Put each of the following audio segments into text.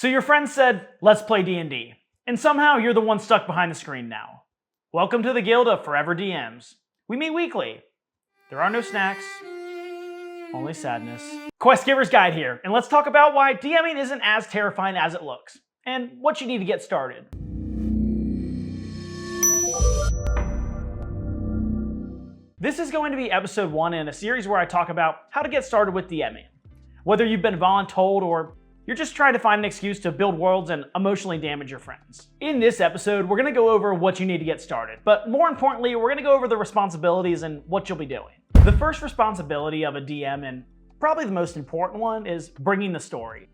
So your friend said, let's play D&D, and somehow you're the one stuck behind the screen now. Welcome to the Guild of Forever DMs. We meet weekly. There are no snacks, only sadness. Quest Giver's Guide here, and let's talk about why DMing isn't as terrifying as it looks, and what you need to get started. This is going to be episode 1 in a series where I talk about how to get started with DMing. Whether you've been voluntold or you're just trying to find an excuse to build worlds and emotionally damage your friends. In this episode, we're going to go over what you need to get started, but more importantly, we're going to go over the responsibilities and what you'll be doing. The first responsibility of a DM, and probably the most important one, is bringing the story.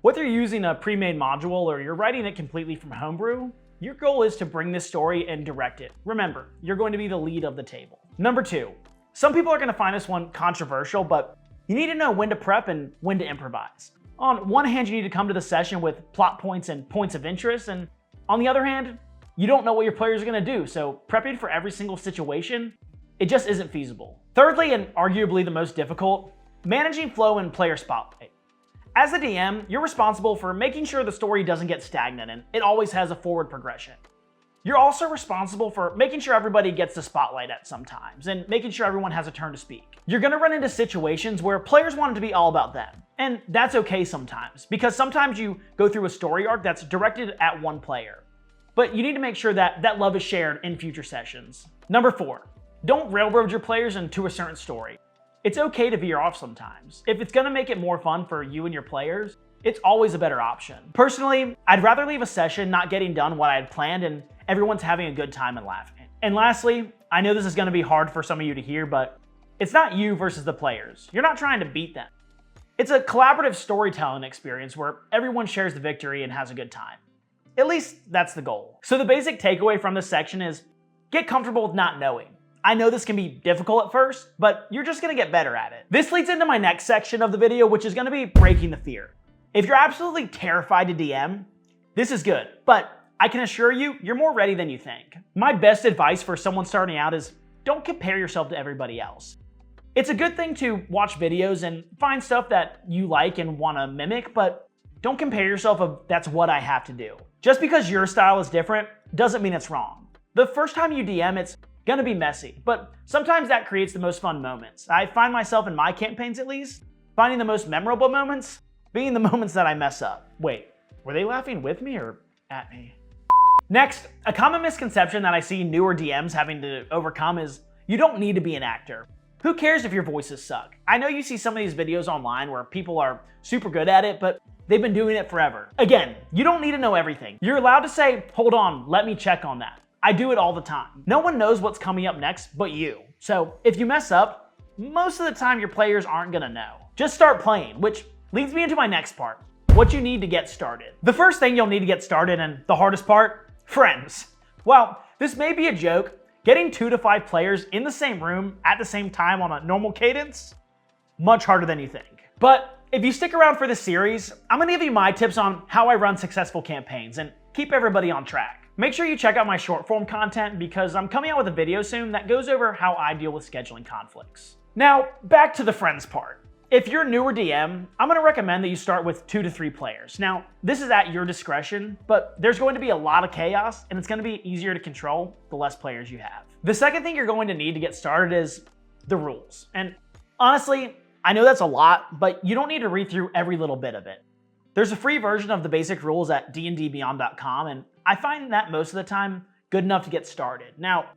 Whether you're using a pre-made module or you're writing it completely from homebrew, your goal is to bring this story and direct it. Remember, you're going to be the lead of the table. Number 2, some people are going to find this one controversial, but you need to know when to prep and when to improvise. On one hand, you need to come to the session with plot points and points of interest, and on the other hand, you don't know what your players are going to do, so prepping for every single situation, it just isn't feasible. Thirdly, and arguably the most difficult, managing flow and player spotlight. As a DM, you're responsible for making sure the story doesn't get stagnant and it always has a forward progression. You're also responsible for making sure everybody gets the spotlight at some times and making sure everyone has a turn to speak. You're going to run into situations where players want it to be all about them, and that's okay sometimes, because sometimes you go through a story arc that's directed at one player. But you need to make sure that that love is shared in future sessions. Number 4, don't railroad your players into a certain story. It's okay to veer off sometimes. If it's going to make it more fun for you and your players, it's always a better option. Personally, I'd rather leave a session not getting done what I had planned and everyone's having a good time and laughing. And lastly, I know this is going to be hard for some of you to hear, but it's not you versus the players. You're not trying to beat them. It's a collaborative storytelling experience where everyone shares the victory and has a good time. At least that's the goal. So the basic takeaway from this section is get comfortable with not knowing. I know this can be difficult at first, but you're just going to get better at it. This leads into my next section of the video, which is going to be breaking the fear. If you're absolutely terrified to DM, this is good, but I can assure you, you're more ready than you think. My best advice for someone starting out is don't compare yourself to everybody else. It's a good thing to watch videos and find stuff that you like and want to mimic, but don't compare yourself of that's what I have to do. Just because your style is different doesn't mean it's wrong. The first time you DM, it's gonna be messy, but sometimes that creates the most fun moments. I find myself in my campaigns at least, finding the most memorable moments being the moments that I mess up. Wait, were they laughing with me or at me? Next, a common misconception that I see newer DMs having to overcome is you don't need to be an actor. Who cares if your voices suck? I know you see some of these videos online where people are super good at it, but they've been doing it forever. Again, you don't need to know everything. You're allowed to say, hold on, let me check on that. I do it all the time. No one knows what's coming up next but you. So if you mess up, most of the time your players aren't gonna know. Just start playing, which leads me into my next part, what you need to get started. The first thing you'll need to get started, and the hardest part, friends. While this may be a joke, getting 2 to 5 players in the same room at the same time on a normal cadence, much harder than you think. But if you stick around for this series, I'm gonna give you my tips on how I run successful campaigns and keep everybody on track. Make sure you check out my short form content because I'm coming out with a video soon that goes over how I deal with scheduling conflicts. Now, back to the friends part. If you're a newer DM, I'm going to recommend that you start with 2 to 3 players. Now, this is at your discretion, but there's going to be a lot of chaos and it's going to be easier to control the less players you have. The second thing you're going to need to get started is the rules. And honestly, I know that's a lot, but you don't need to read through every little bit of it. There's a free version of the basic rules at dndbeyond.com, and I find that most of the time good enough to get started. Now,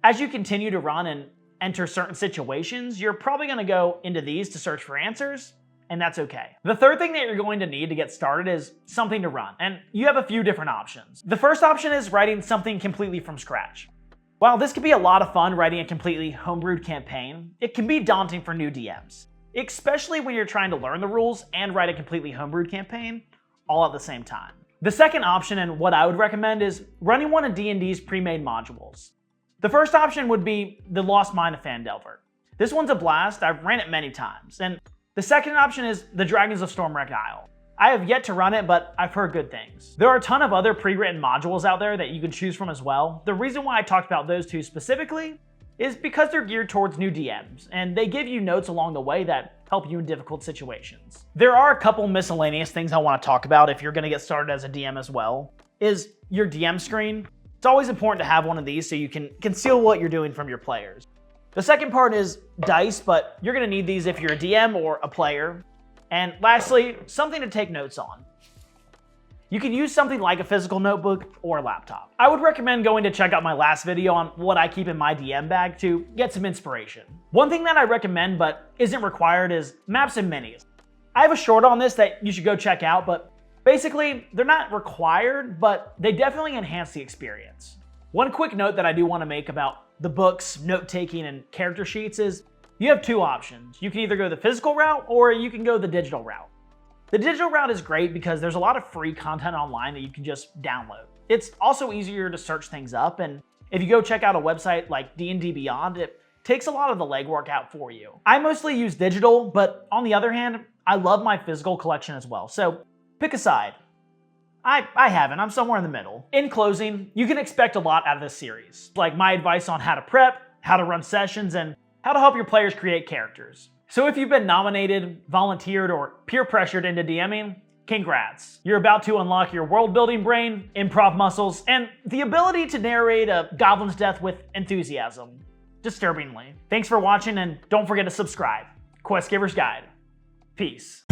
as you continue to run and enter certain situations, you're probably going to go into these to search for answers, and that's okay. The third thing that you're going to need to get started is something to run, and you have a few different options. The first option is writing something completely from scratch. While this can be a lot of fun writing a completely homebrewed campaign, it can be daunting for new DMs, especially when you're trying to learn the rules and write a completely homebrewed campaign all at the same time. The second option, and what I would recommend, is running one of D&D's pre-made modules. The first option would be The Lost Mine of Phandelver. This one's a blast, I've ran it many times. And the second option is The Dragons of Stormwreck Isle. I have yet to run it, but I've heard good things. There are a ton of other pre-written modules out there that you can choose from as well. The reason why I talked about those two specifically is because they're geared towards new DMs, and they give you notes along the way that help you in difficult situations. There are a couple miscellaneous things I want to talk about if you're going to get started as a DM as well. Is your DM screen. It's always important to have one of these so you can conceal what you're doing from your players. The second part is dice, but you're going to need these if you're a DM or a player. And lastly, something to take notes on. You can use something like a physical notebook or a laptop. I would recommend going to check out my last video on what I keep in my DM bag to get some inspiration. One thing that I recommend but isn't required is maps and minis. I have a short on this that you should go check out, but basically they're not required, but they definitely enhance the experience. One quick note that I do want to make about the books, note-taking, and character sheets is you have two options. You can either go the physical route or you can go the digital route. The digital route is great because there's a lot of free content online that you can just download. It's also easier to search things up, and if you go check out a website like D&D Beyond, it takes a lot of the legwork out for you. I mostly use digital, but on the other hand, I love my physical collection as well, so pick a side. I haven't, I'm somewhere in the middle. In closing, you can expect a lot out of this series, like my advice on how to prep, how to run sessions, and how to help your players create characters. So if you've been nominated, volunteered, or peer pressured into DMing, congrats. You're about to unlock your world building brain, improv muscles, and the ability to narrate a goblin's death with enthusiasm. Disturbingly. Thanks for watching, and don't forget to subscribe. Quest Giver's Guide. Peace.